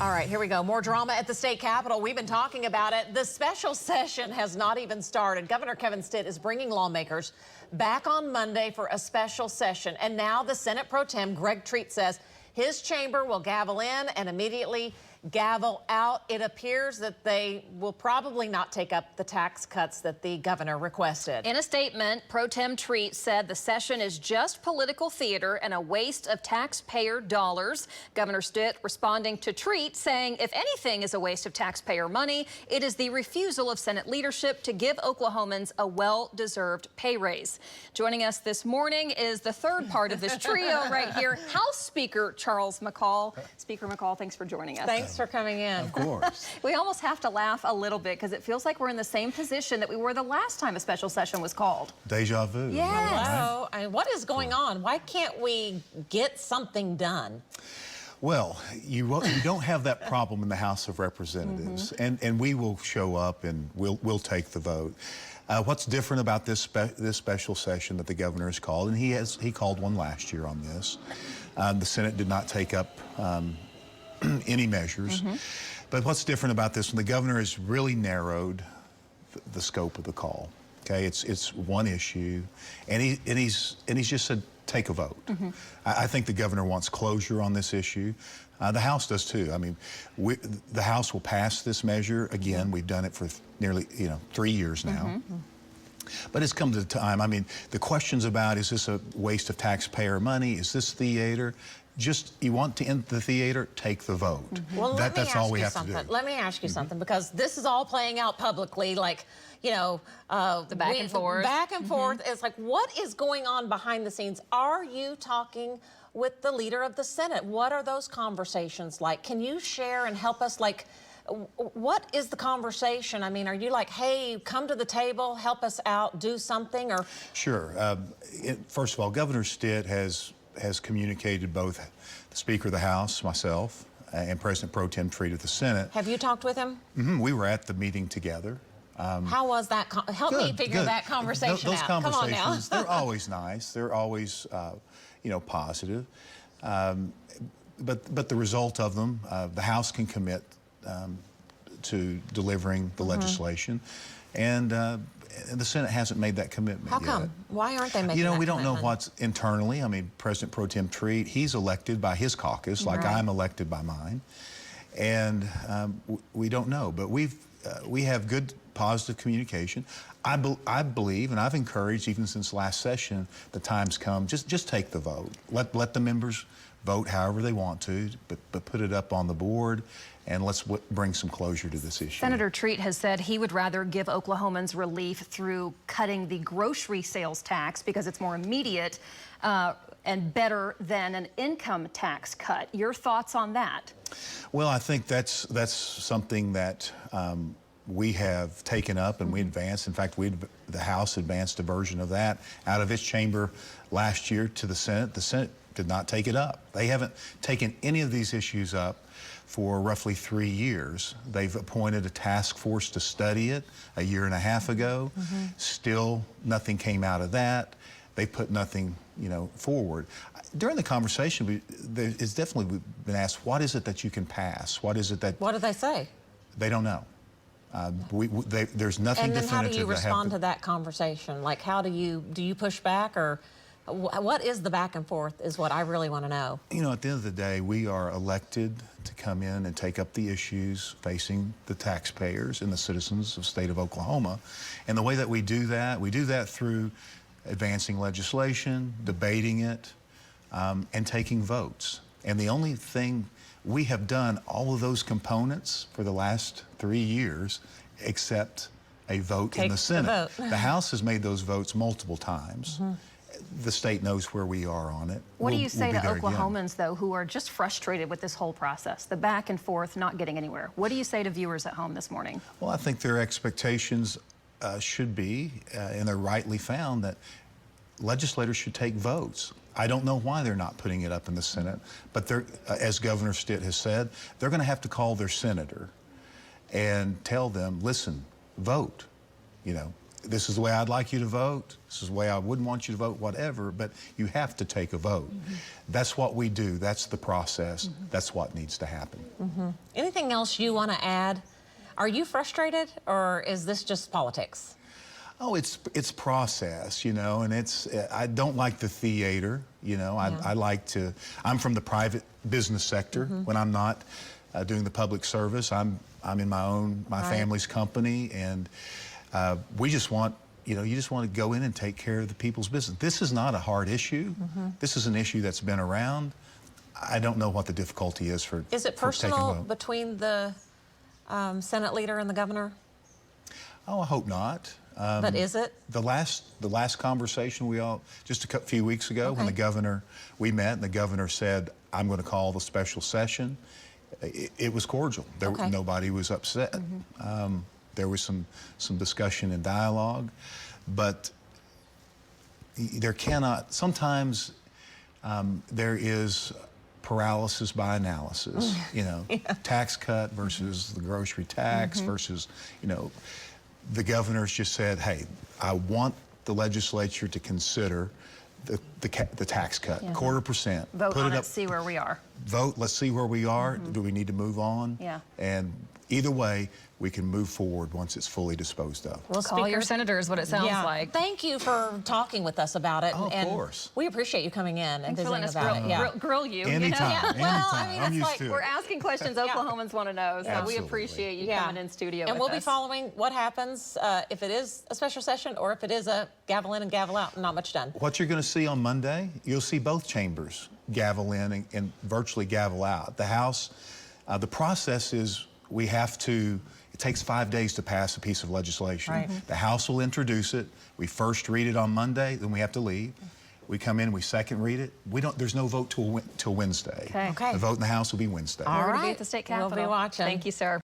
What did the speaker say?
All right, here we go. More drama at the state capitol. We've been talking about it. The special session has not even started. Governor Kevin Stitt is bringing lawmakers back on Monday for a special session. And now the Senate Pro Tem, Greg Treat, says his chamber will gavel in and immediately gavel out. It appears that they will probably not take up the tax cuts that the governor requested. In a statement, Pro Tem Treat said the session is just political theater and a waste of taxpayer dollars. Governor Stitt responding to Treat, saying if anything is a waste of taxpayer money, it is the refusal of Senate leadership to give Oklahomans a well-deserved pay raise. Joining us this morning is the third part of this trio right here, House Speaker Charles McCall. Speaker McCall, thanks for joining us. Thanks for coming in. Of course. We almost have to laugh a little bit because it feels like we're in the same position that we were the last time a special session was called. Deja vu. Yes. Hello. I mean, what is going on? Why can't we get something done? Well, you don't have that problem in the House of Representatives, and we will show up and we'll take the vote. What's different about this special session that the governor has called, and he called one last year on this. The Senate did not take up any measures. But what's different about this one, the governor has really narrowed the scope of the call. Okay, it's one issue, and he's just said take a vote. I think the governor wants closure on this issue. The House does too. I mean, the House will pass this measure again. We've done it for nearly 3 years now. But it's come to the time. I mean, the questions about is this a waste of taxpayer money? Is this theater? Just, you want to end the theater, take the vote. Well, that's all we have to do. Let me ask you something, because this is all playing out publicly, like, the back and forth. Back and forth. It's like, what is going on behind the scenes? Are you talking with the leader of the Senate? What are those conversations like? Can you share and help us, like, what is the conversation? I mean, are you like, hey, come to the table, help us out, do something, or? Sure. First of all, Governor Stitt has communicated both the Speaker of the House, myself, and President Pro Tem Treat of the Senate. Have you talked with him? We were at the meeting together. How was that? Help me figure that conversation those out. conversations, Come on now. they're always nice. They're always, positive. But the result of them, the House can commit to delivering the legislation, and the Senate hasn't made that commitment yet. How come? Why aren't they making that we don't know commitment? what's internally. I mean, President Pro Tem Treat, he's elected by his caucus, like I'm elected by mine. And we don't know, but we have good, positive communication. I believe, and I've encouraged even since last session, the time's come, just take the vote. Let the members vote however they want to, but put it up on the board, and let's bring some closure to this issue. Senator Treat has said he would rather give Oklahomans relief through cutting the grocery sales tax because it's more immediate and better than an income tax cut. Your thoughts on that? Well, I think that's something that we have taken up and we advanced. In fact, the House advanced a version of that out of its chamber last year to the Senate. The Senate did not take it up. They haven't taken any of these issues up for roughly 3 years. They've appointed a task force to study it a year and a half ago. Still, nothing came out of that. They put nothing, forward. During the conversation, it's definitely been asked, what is it that you can pass? What is it that... What do they say? They don't know. There's nothing definitive. And then how do you respond to that conversation? Like, how do you push back, or what is the back and forth is what I really want to know. At the end of the day, we are elected to come in and take up the issues facing the taxpayers and the citizens of the state of Oklahoma. And the way that we do that through advancing legislation, debating it, and taking votes. And the only thing we have done all of those components for the last 3 years, except a vote in the Senate. The House has made those votes multiple times. The state knows where we are on it. What do you say to Oklahomans, though, who are just frustrated with this whole process, the back and forth, not getting anywhere? What do you say to viewers at home this morning? Well, I think their expectations should be, and they're rightly found, that legislators should take votes. I don't know why they're not putting it up in the Senate, but as Governor Stitt has said, they're going to have to call their senator and tell them, listen, vote. this is the way I'd like you to vote, this is the way I wouldn't want you to vote, whatever, but you have to take a vote. That's what we do. That's the process. That's what needs to happen. Anything else you want to add? Are you frustrated, or is this just politics? Oh, it's process, you know, and I don't like the theater, you know. I like to, I'm from the private business sector. When I'm not doing the public service, I'm in my family's company, and we just want, you know, you just want to go in and take care of the people's business. This is not a hard issue. This is an issue that's been around. I don't know what the difficulty is for Is it for taking a personal vote. between the Senate leader and the governor? Oh, I hope not. But is it? The last conversation just a few weeks ago when the governor, we met and the governor said, I'm going to call the special session. It was cordial. Nobody was upset. There was some discussion and dialogue, but there cannot, sometimes there is paralysis by analysis, you know, tax cut versus the grocery tax versus, you know, the governor's just said, hey, I want the legislature to consider the tax cut, 0.25%. Vote put on it it, up, see where we are. vote, let's see where we are. Do we need to move on? Yeah. And either way, we can move forward once it's fully disposed of. Well, Call your senator is what it sounds like. Thank you for talking with us about it. Oh, of and course. We appreciate you coming in and Thanks for visiting letting us about it. grill you. Anytime, you know? anytime. Well, I mean, I'm it's used like to it. We're asking questions Oklahomans want to know, so we Absolutely. appreciate you coming in studio And with we'll be us. following what happens if it is a special session or if it is a gavel in and gavel out, not much done. What you're going to see on Monday, you'll see both chambers gavel in and virtually gavel out. The House, the process is it takes 5 days to pass a piece of legislation. Right. The House will introduce it. We first read it on Monday, then we have to leave. We come in, we second read it. There's no vote till Wednesday. Okay. Okay. The vote in the House will be Wednesday. All We're going to be right. at the state We'll capitol. be watching. Thank you, sir.